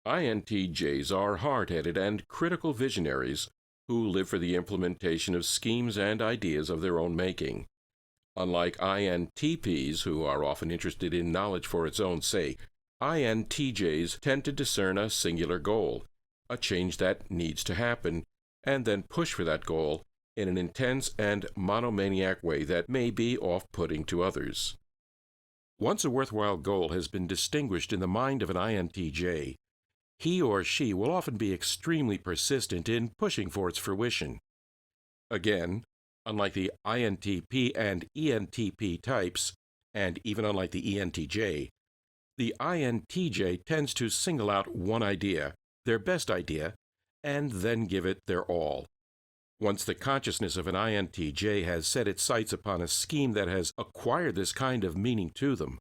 INTJs are hard-headed and critical visionaries who live for the implementation of schemes and ideas of their own making. Unlike INTPs, who are often interested in knowledge for its own sake, INTJs tend to discern a singular goal, a change that needs to happen, and then push for that goal in an intense and monomaniac way that may be off-putting to others. Once a worthwhile goal has been distinguished in the mind of an INTJ, he or she will often be extremely persistent in pushing for its fruition. Again, unlike the INTP and ENTP types, and even unlike the ENTJ, the INTJ tends to single out one idea, their best idea, and then give it their all. Once the consciousness of an INTJ has set its sights upon a scheme that has acquired this kind of meaning to them,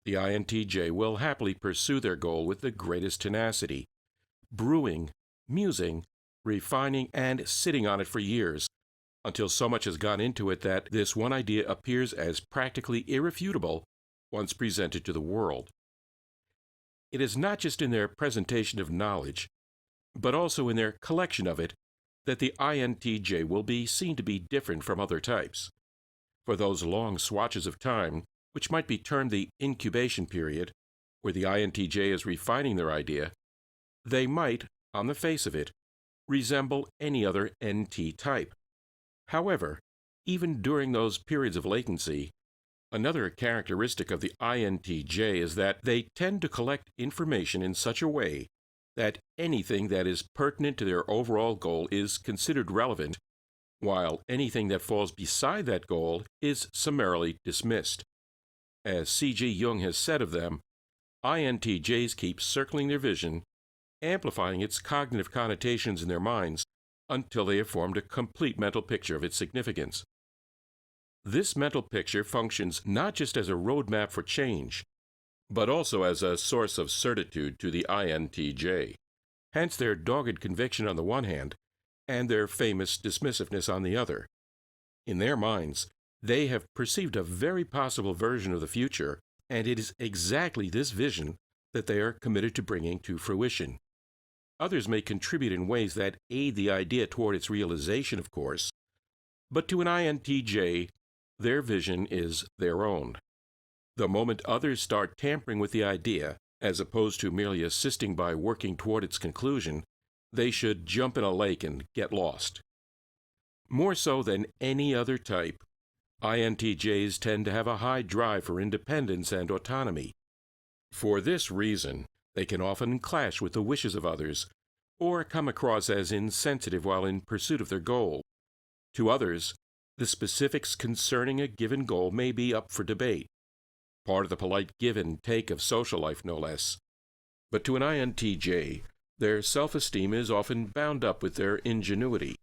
the INTJ will happily pursue their goal with the greatest tenacity, brewing, musing, refining, and sitting on it for years, until so much has gone into it that this one idea appears as practically irrefutable once presented to the world. It is not just in their presentation of knowledge, but also in their collection of it, that the INTJ will be seen to be different from other types. For those long swatches of time, which might be termed the incubation period, where the INTJ is refining their idea, they might, on the face of it, resemble any other NT type. However, even during those periods of latency, another characteristic of the INTJ is that they tend to collect information in such a way that anything that is pertinent to their overall goal is considered relevant, while anything that falls beside that goal is summarily dismissed. As C.G. Jung has said of them, INTJs keep circling their vision, amplifying its cognitive connotations in their minds until they have formed a complete mental picture of its significance. This mental picture functions not just as a roadmap for change, but also as a source of certitude to the INTJ, hence their dogged conviction on the one hand, and their famous dismissiveness on the other. In their minds, they have perceived a very possible version of the future, and it is exactly this vision that they are committed to bringing to fruition. Others may contribute in ways that aid the idea toward its realization, of course, but to an INTJ, their vision is their own. The moment others start tampering with the idea, as opposed to merely assisting by working toward its conclusion, they should jump in a lake and get lost. More so than any other type, INTJs tend to have a high drive for independence and autonomy. For this reason, they can often clash with the wishes of others, or come across as insensitive while in pursuit of their goal. To others, the specifics concerning a given goal may be up for debate, part of the polite give and take of social life no less. But to an INTJ, their self-esteem is often bound up with their ingenuity.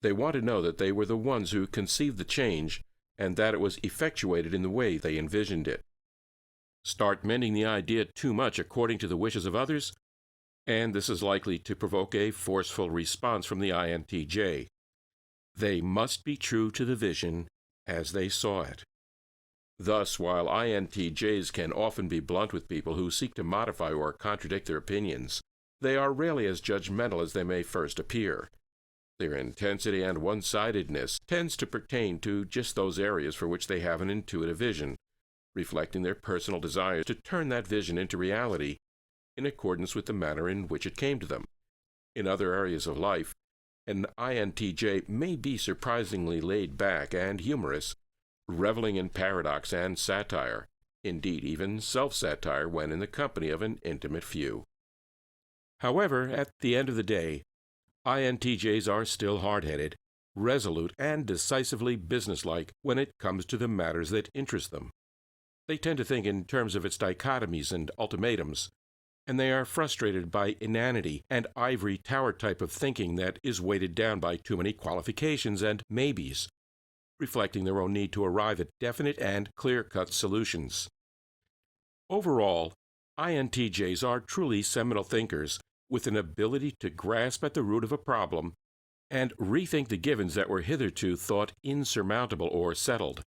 They want to know that they were the ones who conceived the change, and that it was effectuated in the way they envisioned it. Start mending the idea too much according to the wishes of others, and this is likely to provoke a forceful response from the INTJ. They must be true to the vision as they saw it. Thus, while INTJs can often be blunt with people who seek to modify or contradict their opinions, they are rarely as judgmental as they may first appear. Their intensity and one-sidedness tends to pertain to just those areas for which they have an intuitive vision, reflecting their personal desire to turn that vision into reality in accordance with the manner in which it came to them. In other areas of life, an INTJ may be surprisingly laid back and humorous, reveling in paradox and satire, indeed even self-satire when in the company of an intimate few. However, at the end of the day, INTJs are still hard-headed, resolute, and decisively businesslike when it comes to the matters that interest them. They tend to think in terms of its dichotomies and ultimatums, and they are frustrated by inanity and ivory tower type of thinking that is weighted down by too many qualifications and maybes, reflecting their own need to arrive at definite and clear-cut solutions. Overall, INTJs are truly seminal thinkers with an ability to grasp at the root of a problem and rethink the givens that were hitherto thought insurmountable or settled.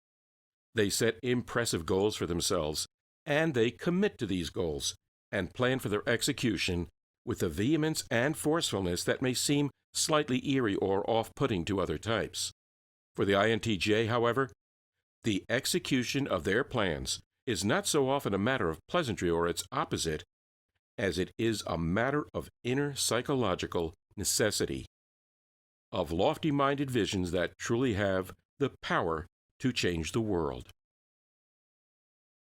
They set impressive goals for themselves, and they commit to these goals and plan for their execution with a vehemence and forcefulness that may seem slightly eerie or off-putting to other types. For the INTJ, however, the execution of their plans is not so often a matter of pleasantry or its opposite, as it is a matter of inner psychological necessity, of lofty-minded visions that truly have the power to change the world.